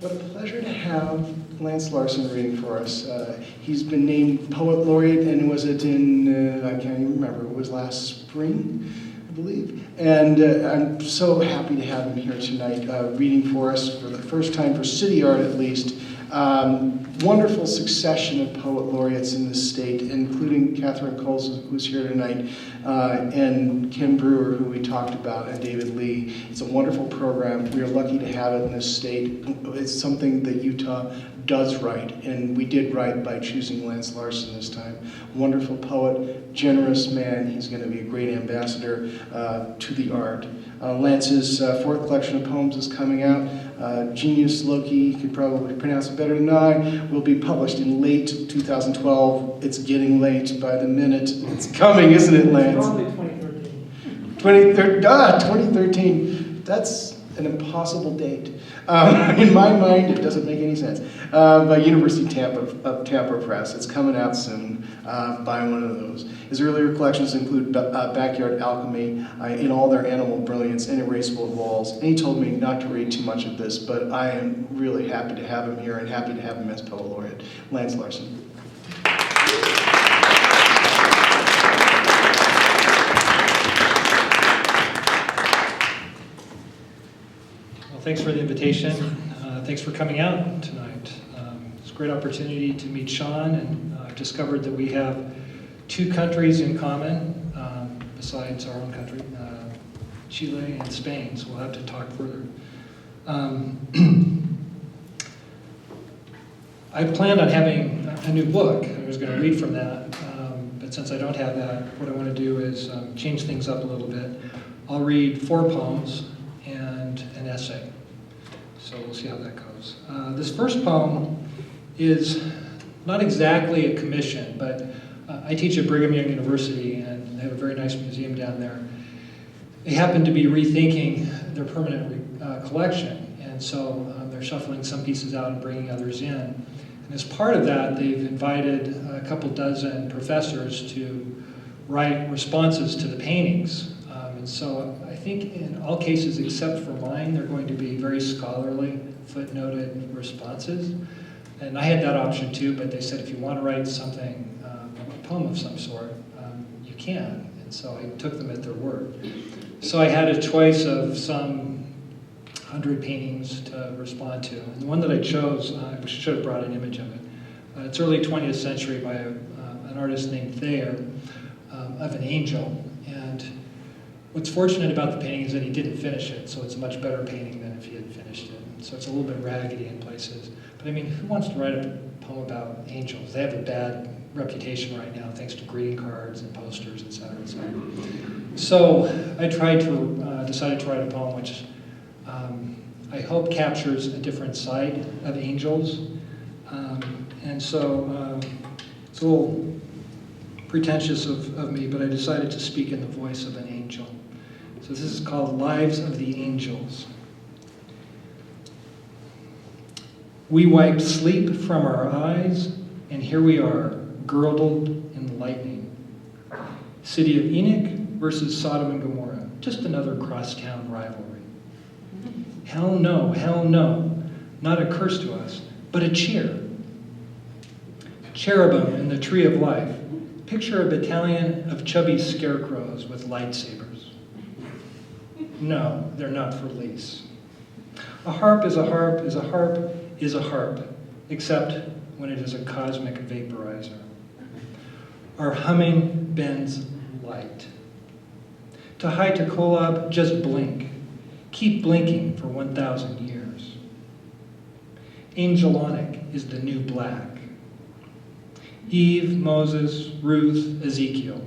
What a pleasure to have Lance Larsen reading for us. He's been named Poet Laureate, and was it in, I can't even remember, it was last spring, I believe. And I'm so happy to have him here tonight reading for us for the first time for City Art at least. Wonderful succession of poet laureates in this state, including Catherine Coles, who's here tonight, and Kim Brewer, who we talked about, and David Lee. It's a wonderful program. We are lucky to have it in this state. It's something that Utah does right, and we did right by choosing Lance Larsen this time. Wonderful poet, generous man. He's going to be a great ambassador to the art. Lance's fourth collection of poems is coming out. Genius Loci, you could probably pronounce it better than I, will be published in late 2012. It's getting late by the minute. It's coming, isn't it, Lance? Probably 2013. 2013. That's an impossible date. In my mind, it doesn't make any sense. By University of Tampa Press. It's coming out soon. Buy one of those. His earlier collections include Backyard Alchemy, In All Their Animal Brilliance, and Erasable Walls. And he told me not to read too much of this, but I am really happy to have him here and happy to have him as Poet Laureate. Lance Larsen. Thanks for the invitation. Thanks for coming out tonight. It's a great opportunity to meet Sean, and I've discovered that we have two countries in common, besides our own country, Chile and Spain, so we'll have to talk further. I planned on having a new book. I was going to read from that, but since I don't have that, what I want to do is change things up a little bit. I'll read 4 poems and an essay. So we'll see how that goes. This first poem is not exactly a commission, but I teach at Brigham Young University, and they have a very nice museum down there. They happen to be rethinking their permanent collection, and so they're shuffling some pieces out and bringing others in. And as part of that, they've invited a couple dozen professors to write responses to the paintings. And so I think in all cases except for mine, they're going to be very scholarly, footnoted responses. And I had that option too, but they said if you want to write something, a poem of some sort, you can. And so I took them at their word. So I had a choice of some 100 paintings to respond to. And the one that I chose, I should have brought an image of it. It's early 20th century by an artist named Thayer, of an angel. And what's fortunate about the painting is that he didn't finish it, so it's a much better painting than if he had finished it. So it's a little bit raggedy in places. But I mean, who wants to write a poem about angels? They have a bad reputation right now, thanks to greeting cards and posters, et cetera, et cetera. So I decided to write a poem which I hope captures a different side of angels. And so it's a little pretentious of me, but I decided to speak in the voice of an angel. So this is called Lives of the Angels. We wiped sleep from our eyes, and here we are, girdled in lightning. City of Enoch versus Sodom and Gomorrah, just another crosstown rivalry. Hell no, not a curse to us, but a cheer. Cherubim in the tree of life. Picture a battalion of chubby scarecrows with lightsabers. No, they're not for lease. A harp is a harp is a harp is a harp, except when it is a cosmic vaporizer. Our humming bends light. To high to Kolob, just blink. Keep blinking for 1,000 years. Angelonic is the new black. Eve, Moses, Ruth, Ezekiel.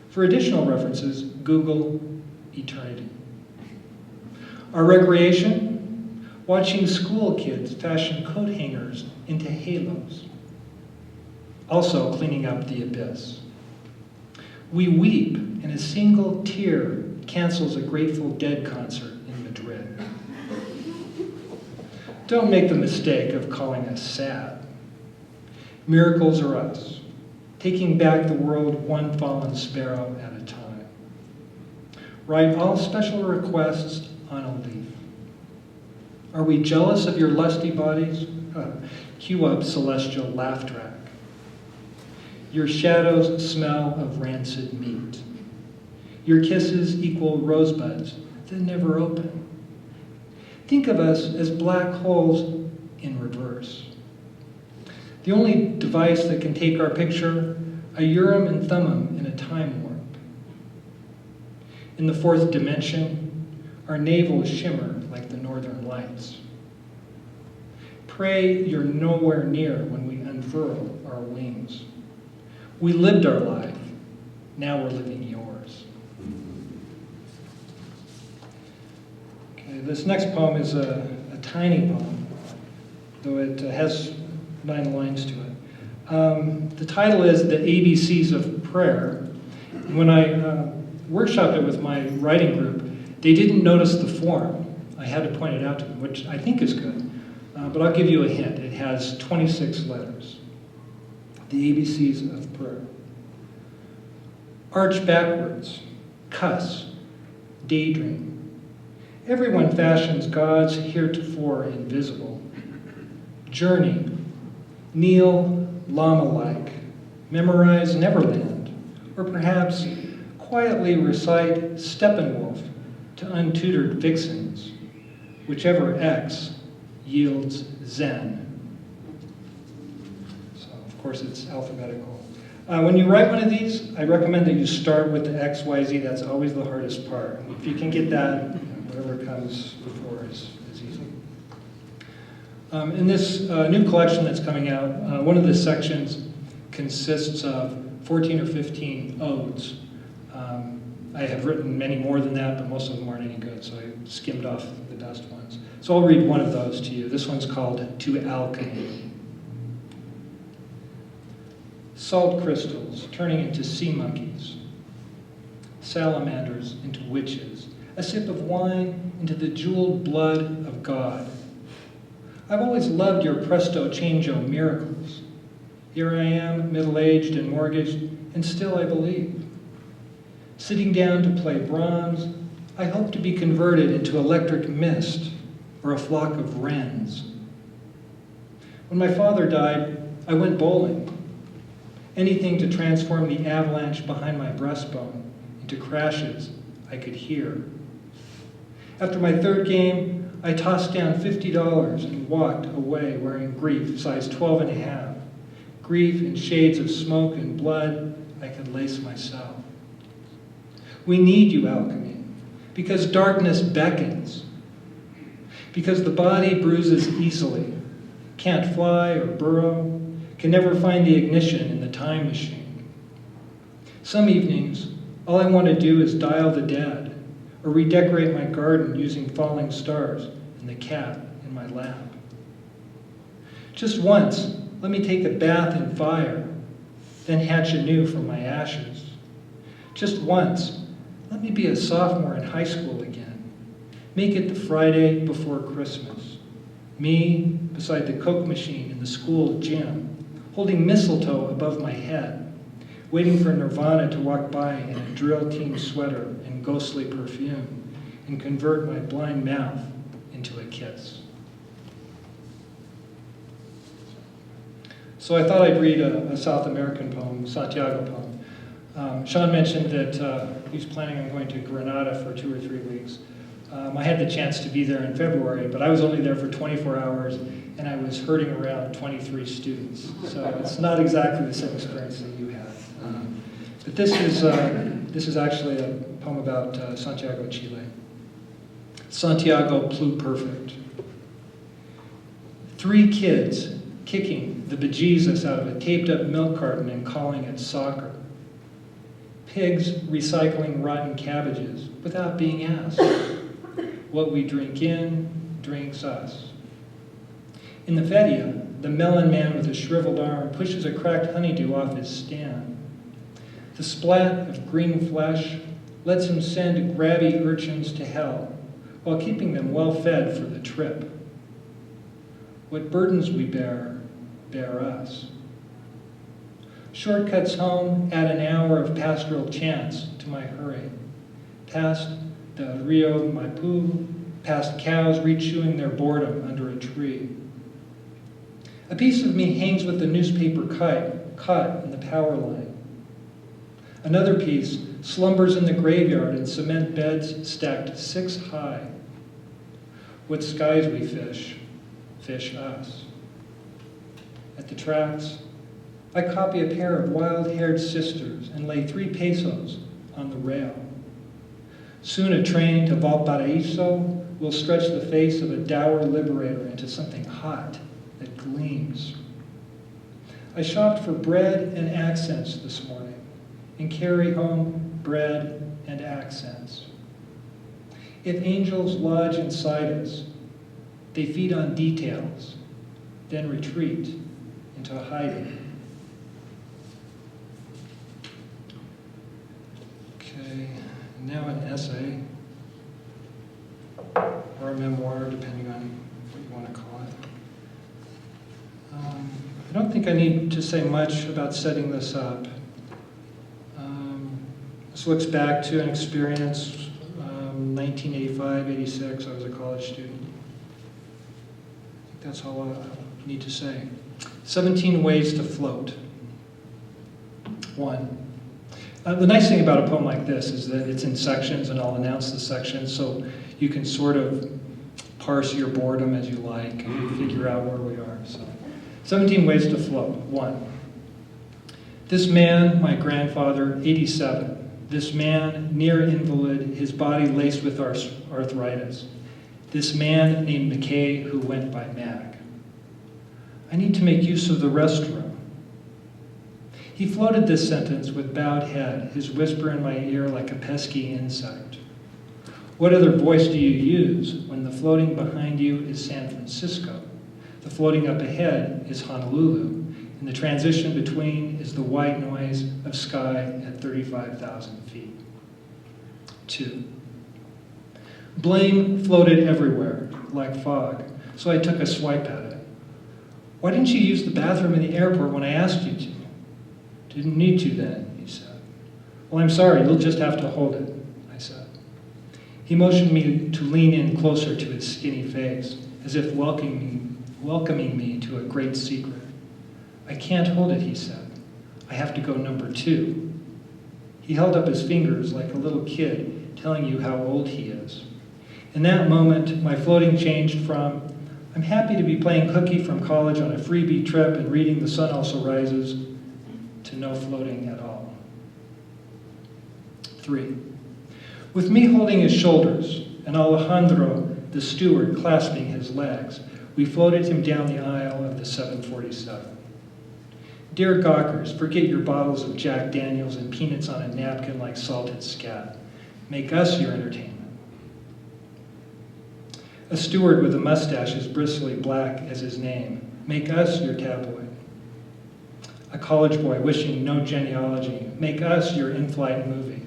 For additional references, Google eternity. Our recreation? Watching school kids fashion coat hangers into halos. Also cleaning up the abyss. We weep, and a single tear cancels a Grateful Dead concert in Madrid. Don't make the mistake of calling us sad. Miracles are us, taking back the world one fallen sparrow at a time. Write all special requests on a leaf. Are we jealous of your lusty bodies? Cue up celestial laugh track. Your shadows smell of rancid meat. Your kisses equal rosebuds that never open. Think of us as black holes in reverse. The only device that can take our picture, a Urim and Thummim in a time warp. In the fourth dimension, our navels shimmer like the northern lights. Pray you're nowhere near when we unfurl our wings. We lived our life, now we're living yours. Okay, this next poem is a tiny poem, though it has 9 lines to it. The title is The ABCs of Prayer. When I workshopped it with my writing group, they didn't notice the form. I had to point it out to them, which I think is good. But I'll give you a hint. It has 26 letters. The ABCs of prayer. Arch backwards, cuss, daydream. Everyone fashions gods heretofore invisible. Journey, kneel llama-like, memorize Neverland, or perhaps quietly recite Steppenwolf to untutored vixens, whichever X yields Zen. So, of course, it's alphabetical. When you write one of these, I recommend that you start with the X, Y, Z. That's always the hardest part. If you can get that, whatever comes before is easy. In this new collection that's coming out, one of the sections consists of 14 or 15 odes. I have written many more than that, but most of them aren't any good, so I skimmed off the best ones. So I'll read one of those to you. This one's called To Alchemy. Salt crystals turning into sea monkeys, salamanders into witches, a sip of wine into the jeweled blood of God. I've always loved your presto changeo miracles. Here I am, middle-aged and mortgaged, and still I believe. Sitting down to play Brahms, I hope to be converted into electric mist or a flock of wrens. When my father died, I went bowling. Anything to transform the avalanche behind my breastbone into crashes I could hear. After my third game, I tossed down $50 and walked away wearing grief, size 12 and a half. Grief in shades of smoke and blood I could lace myself. We need you, alchemy, because darkness beckons, because the body bruises easily, can't fly or burrow, can never find the ignition in the time machine. Some evenings, all I want to do is dial the dead, or redecorate my garden using falling stars and the cat in my lap. Just once, let me take a bath in fire, then hatch anew from my ashes. Just once, let me be a sophomore in high school again. Make it the Friday before Christmas. Me beside the Coke machine in the school gym, holding mistletoe above my head, waiting for Nirvana to walk by in a drill team sweater and ghostly perfume and convert my blind mouth into a kiss. So I thought I'd read a South American poem, Santiago poem. Sean mentioned that he's planning on going to Granada for 2 or 3 weeks. I had the chance to be there in February, but I was only there for 24 hours, and I was herding around 23 students. So it's not exactly the same experience that you had. But this is actually a poem about Santiago, Chile. Santiago Pluperfect. 3 kids kicking the bejesus out of a taped-up milk carton and calling it soccer. Pigs recycling rotten cabbages without being asked. What we drink in drinks us. In the feria, the melon man with a shriveled arm pushes a cracked honeydew off his stand. The splat of green flesh lets him send grabby urchins to hell while keeping them well fed for the trip. What burdens we bear us. Shortcuts home add an hour of pastoral chants to my hurry. Past the Rio Maipu, past cows re-chewing their boredom under a tree. A piece of me hangs with the newspaper caught in the power line. Another piece slumbers in the graveyard in cement beds stacked 6 high. What skies we fish us. At the tracks, I copy a pair of wild-haired sisters and lay 3 pesos on the rail. Soon a train to Valparaiso will stretch the face of a dour liberator into something hot that gleams. I shopped for bread and accents this morning and carry home bread and accents. If angels lodge inside us, they feed on details, then retreat into hiding. Okay, now an essay, or a memoir, depending on what you want to call it. I don't think I need to say much about setting this up. This looks back to an experience, 1985, 86, I was a college student. I think that's all I need to say. 17 ways to float. 1. The nice thing about a poem like this is that it's in sections, and I'll announce the sections, so you can sort of parse your boredom as you like and figure out where we are. So, 17 ways to float. 1. This man, my grandfather, 87. This man, near invalid, his body laced with arthritis. This man named McKay, who went by Mac. I need to make use of the restroom. He floated this sentence with bowed head, his whisper in my ear like a pesky insect. What other voice do you use when the floating behind you is San Francisco, the floating up ahead is Honolulu, and the transition between is the white noise of sky at 35,000 feet? 2. Blame floated everywhere, like fog, so I took a swipe at it. Why didn't you use the bathroom in the airport when I asked you to? Didn't need to then, he said. Well, I'm sorry, you'll just have to hold it, I said. He motioned me to lean in closer to his skinny face, as if welcoming me to a great secret. I can't hold it, he said. I have to go number 2. He held up his fingers like a little kid telling you how old he is. In that moment, my floating changed from, I'm happy to be playing hooky from college on a freebie trip and reading The Sun Also Rises, to no floating at all. 3. With me holding his shoulders and Alejandro, the steward, clasping his legs, we floated him down the aisle of the 747. Dear gawkers, forget your bottles of Jack Daniels and peanuts on a napkin like salted scat. Make us your entertainment. A steward with a mustache as bristly black as his name. Make us your tabloid. A college boy wishing no genealogy. Make us your in-flight movie.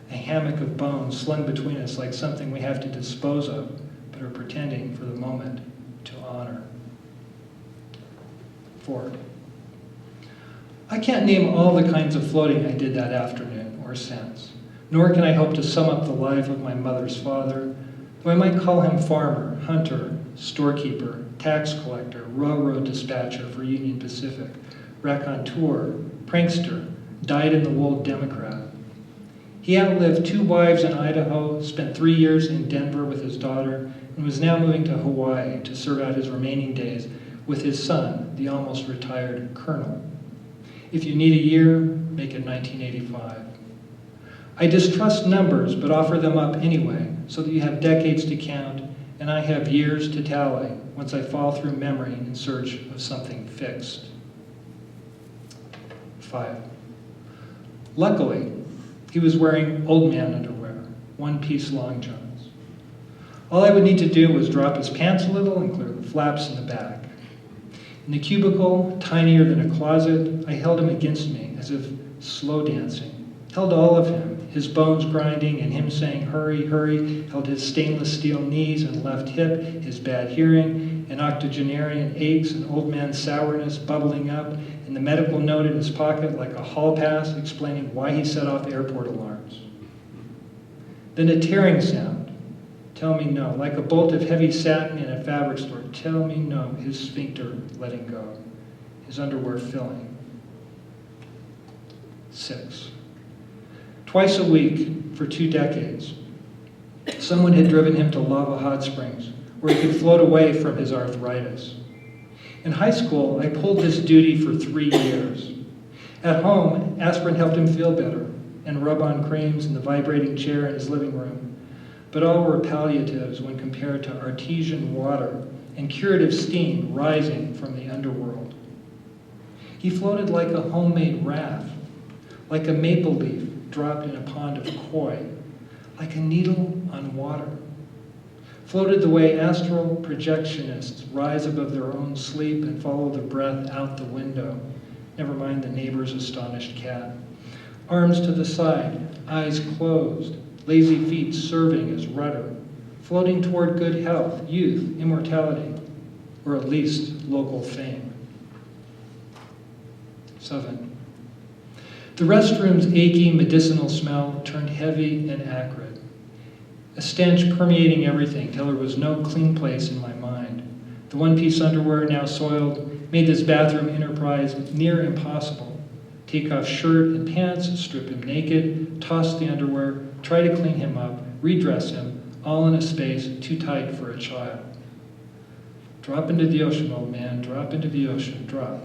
A hammock of bones slung between us like something we have to dispose of, but are pretending for the moment to honor. 4. I can't name all the kinds of floating I did that afternoon or since, nor can I hope to sum up the life of my mother's father, though I might call him farmer, hunter, storekeeper, tax collector, railroad dispatcher for Union Pacific, raconteur, prankster, dyed-in-the-wool Democrat. He outlived 2 wives in Idaho, spent 3 years in Denver with his daughter, and was now moving to Hawaii to serve out his remaining days with his son, the almost retired colonel. If you need a year, make it 1985. I distrust numbers, but offer them up anyway, so that you have decades to count, and I have years to tally once I fall through memory in search of something fixed. 5. Luckily, he was wearing old man underwear, one-piece long johns. All I would need to do was drop his pants a little and clear the flaps in the back. In the cubicle, tinier than a closet, I held him against me as if slow dancing. Held all of him, his bones grinding and him saying, hurry, hurry, held his stainless steel knees and left hip, his bad hearing, and octogenarian aches and old man sourness bubbling up, and the medical note in his pocket like a hall pass explaining why he set off airport alarms. Then a tearing sound, Tell me no. Like a bolt of heavy satin in a fabric store. Tell me no. His sphincter letting go. His underwear filling. 6. Twice a week for 2 decades, someone had driven him to lava hot springs where he could float away from his arthritis. In high school, I pulled this duty for 3 years. At home, aspirin helped him feel better and rub-on creams in the vibrating chair in his living room. But all were palliatives when compared to artesian water and curative steam rising from the underworld. He floated like a homemade raft, like a maple leaf dropped in a pond of koi, like a needle on water. Floated the way astral projectionists rise above their own sleep and follow the breath out the window, never mind the neighbor's astonished cat. Arms to the side, eyes closed, lazy feet serving as rudder, floating toward good health, youth, immortality, or at least local fame. 7. The restroom's achy medicinal smell turned heavy and acrid, a stench permeating everything till there was no clean place in my mind. The one-piece underwear, now soiled, made this bathroom enterprise near impossible. Take off shirt and pants, strip him naked, toss the underwear, try to clean him up, redress him, all in a space too tight for a child. Drop into the ocean, old man, drop into the ocean, drop.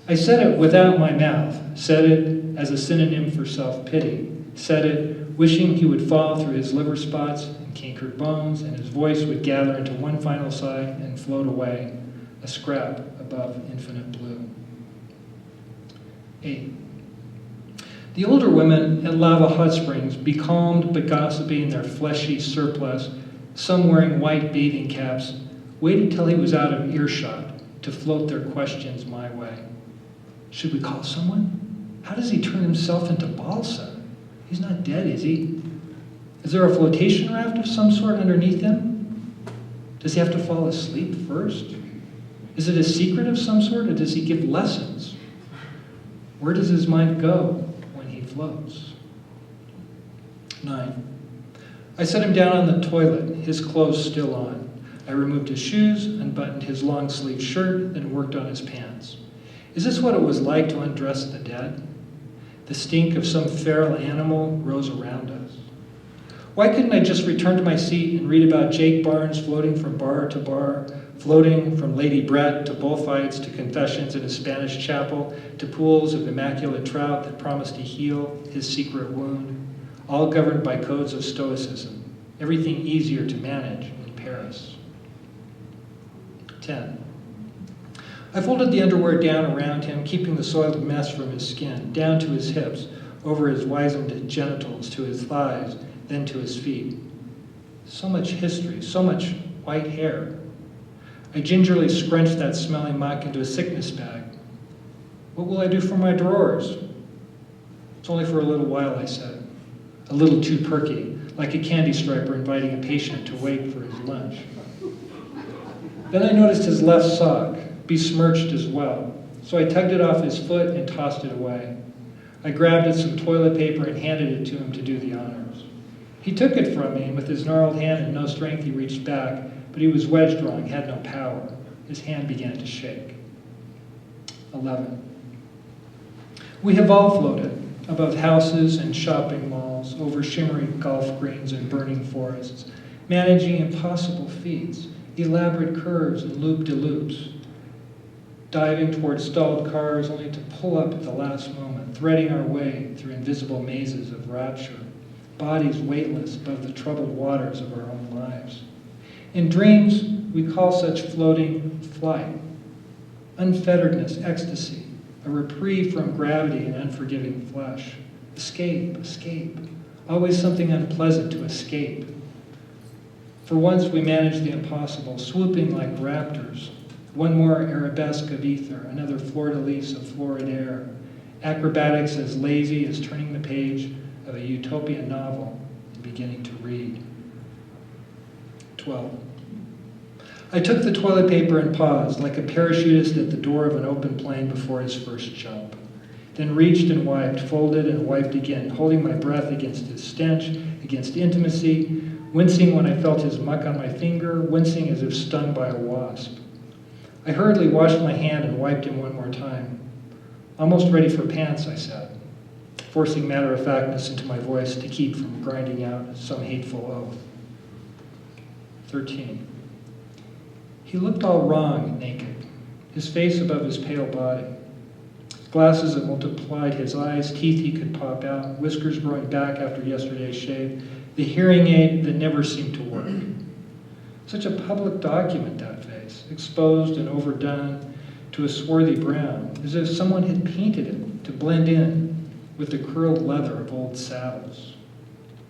I said it without my mouth, said it as a synonym for self-pity, said it wishing he would fall through his liver spots and cankered bones, and his voice would gather into one final sigh and float away, a scrap above infinite blue. 8. The older women at lava hot springs, becalmed but gossiping their fleshy surplus, some wearing white bathing caps, waited till he was out of earshot to float their questions my way. Should we call someone? How does he turn himself into balsa? He's not dead, is he? Is there a flotation raft of some sort underneath him? Does he have to fall asleep first? Is it a secret of some sort, or does he give lessons? Where does his mind go when he floats? 9. I set him down on the toilet, his clothes still on. I removed his shoes, unbuttoned his long-sleeved shirt, then worked on his pants. Is this what it was like to undress the dead? The stink of some feral animal rose around us. Why couldn't I just return to my seat and read about Jake Barnes floating from bar to bar, floating from Lady Brett to bullfights to confessions in a Spanish chapel to pools of immaculate trout that promised to heal his secret wound, all governed by codes of stoicism, everything easier to manage in Paris. 10. I folded the underwear down around him, keeping the soiled mess from his skin, down to his hips, over his wizened genitals, to his thighs, then to his feet. So much history, so much white hair. I gingerly scrunched that smelly muck into a sickness bag. What will I do for my drawers? It's only for a little while, I said. A little too perky, like a candy striper inviting a patient to wait for his lunch. Then I noticed his left sock, besmirched as well, so I tugged it off his foot and tossed it away. I grabbed at some toilet paper and handed it to him to do the honors. He took it from me, and with his gnarled hand and no strength he reached back, but he was wedge drawing, had no power. His hand began to shake. 11. We have all floated above houses and shopping malls, over shimmering golf greens and burning forests, managing impossible feats, elaborate curves and loop-de-loops, diving toward stalled cars only to pull up at the last moment, threading our way through invisible mazes of rapture, bodies weightless above the troubled waters of our own lives. In dreams, we call such floating flight, unfetteredness, ecstasy, a reprieve from gravity and unforgiving flesh. Escape, escape, always something unpleasant to escape. For once we managed the impossible, swooping like raptors. One more arabesque of ether, another fleur-de-lis of florid air. Acrobatics as lazy as turning the page of a utopian novel and beginning to read. 12. I took the toilet paper and paused, like a parachutist at the door of an open plane before his first jump. Then reached and wiped, folded and wiped again, holding my breath against his stench, against intimacy, wincing when I felt his muck on my finger, wincing as if stung by a wasp. I hurriedly washed my hand and wiped him one more time. Almost ready for pants, I said, forcing matter-of-factness into my voice to keep from grinding out some hateful oath. 13. He looked all wrong and naked, his face above his pale body. Glasses that multiplied his eyes, teeth he could pop out, whiskers growing back after yesterday's shave, the hearing aid that never seemed to work. Such a public document, that face, exposed and overdone to a swarthy brown, as if someone had painted it to blend in with the curled leather of old saddles.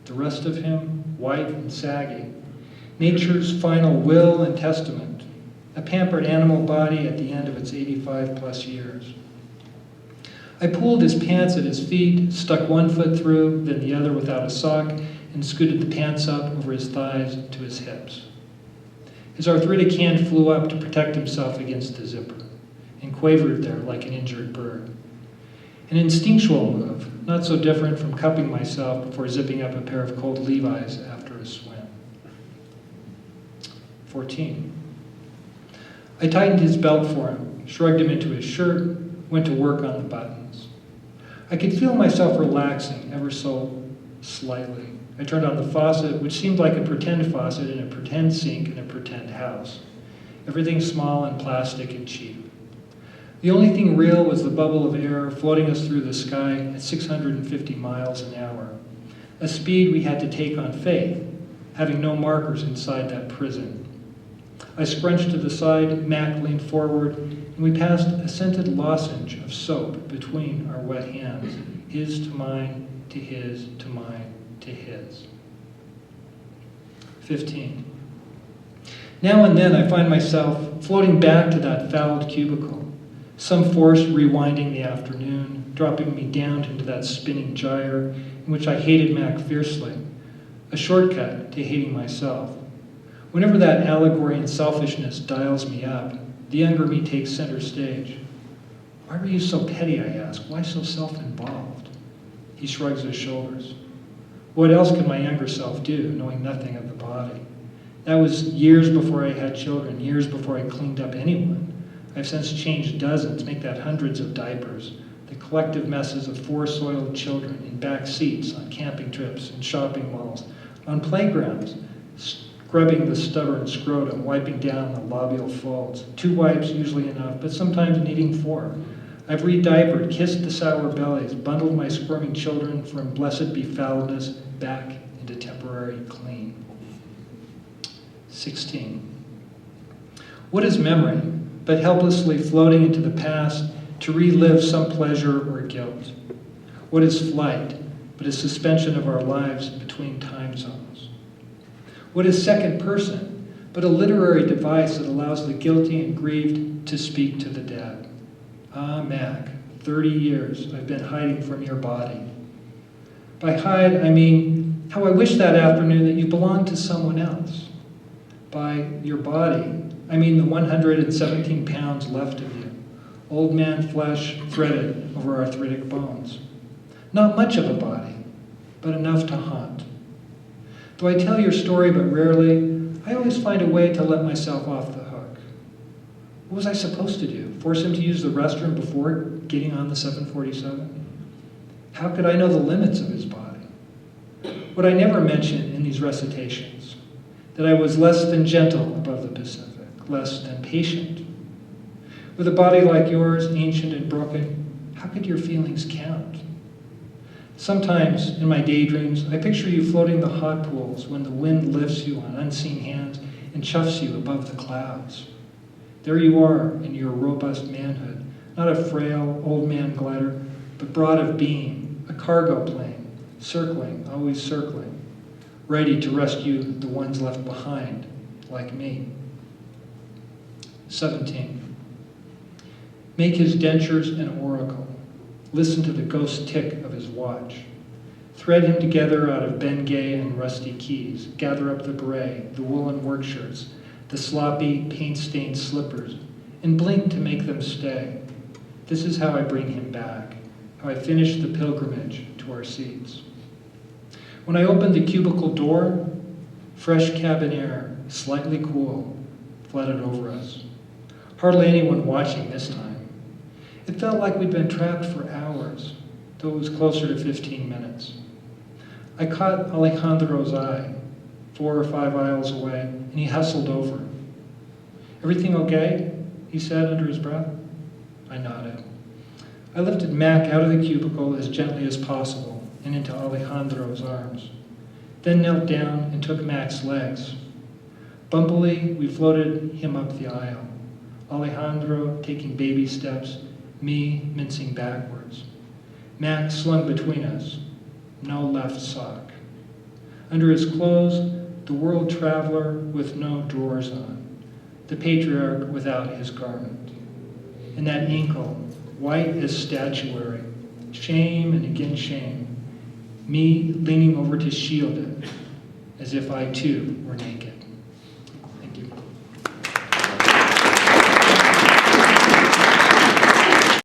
The rest of him, white and saggy, nature's final will and testament, a pampered animal body at the end of its 85-plus years. I pulled his pants at his feet, stuck one foot through, then the other without a sock, and scooted the pants up over his thighs to his hips. His arthritic hand flew up to protect himself against the zipper, and quavered there like an injured bird. An instinctual move, not so different from cupping myself before zipping up a pair of cold Levi's after a swim. 14. I tightened his belt for him, shrugged him into his shirt, went to work on the buttons. I could feel myself relaxing ever so slightly. I turned on the faucet, which seemed like a pretend faucet in a pretend sink in a pretend house. Everything small and plastic and cheap. The only thing real was the bubble of air floating us through the sky at 650 miles an hour, a speed we had to take on faith, having no markers inside that prison. I scrunched to the side, Mac leaned forward, and we passed a scented lozenge of soap between our wet hands, his to mine, to his, to mine, to his. 15. Now and then I find myself floating back to that fouled cubicle, some force rewinding the afternoon, dropping me down into that spinning gyre in which I hated Mac fiercely, a shortcut to hating myself. Whenever that allegory and selfishness dials me up, the younger me takes center stage. Why were you so petty, I ask? Why so self-involved? He shrugs his shoulders. What else could my younger self do, knowing nothing of the body? That was years before I had children, years before I cleaned up anyone. I've since changed dozens, make that hundreds of diapers, the collective messes of 4 soiled children in back seats, on camping trips, in shopping malls, on playgrounds, scrubbing the stubborn scrotum, wiping down the lobular folds. 2 wipes usually enough, but sometimes needing 4. I've re-diapered, kissed the sour bellies, bundled my squirming children from blessed befouledness back into temporary clean. 16. What is memory but helplessly floating into the past to relive some pleasure or guilt? What is flight but a suspension of our lives between time zones? What is second person but a literary device that allows the guilty and grieved to speak to the dead? Ah, Mac, 30 years I've been hiding from your body. By hide, I mean how I wish that afternoon that you belonged to someone else. By your body, I mean the 117 pounds left of you, old man flesh threaded over arthritic bones. Not much of a body, but enough to haunt. Though I tell your story but rarely, I always find a way to let myself off the hook. What was I supposed to do? Force him to use the restroom before getting on the 747? How could I know the limits of his body? What I never mention in these recitations, that I was less than gentle above the Pacific, less than patient. With a body like yours, ancient and broken, how could your feelings count? Sometimes, in my daydreams, I picture you floating the hot pools when the wind lifts you on unseen hands and chuffs you above the clouds. There you are in your robust manhood, not a frail old man glider, but broad of beam, a cargo plane, circling, always circling, ready to rescue the ones left behind, like me. 17. Make his dentures an oracle. Listen to the ghost tick of his watch. Thread him together out of Bengay and rusty keys. Gather up the beret, the woolen work shirts, the sloppy, paint-stained slippers, and blink to make them stay. This is how I bring him back, how I finish the pilgrimage to our seats. When I opened the cubicle door, Fresh cabin air, slightly cool, flooded over us. Hardly anyone watching this time. It felt like we'd been trapped for hours, though it was closer to 15 minutes. I caught Alejandro's eye, 4 or 5 aisles away, and he hustled over. "Everything okay?" he said under his breath. I nodded. I lifted Mac out of the cubicle as gently as possible and into Alejandro's arms, then knelt down and took Mac's legs. Bumpily, we floated him up the aisle, Alejandro taking baby steps, me mincing backwards. Mac slung between us, no left sock. Under his clothes, the world traveler with no drawers on, the patriarch without his garment. And that ankle, white as statuary, shame and again shame, me leaning over to shield it, as if I too were naked.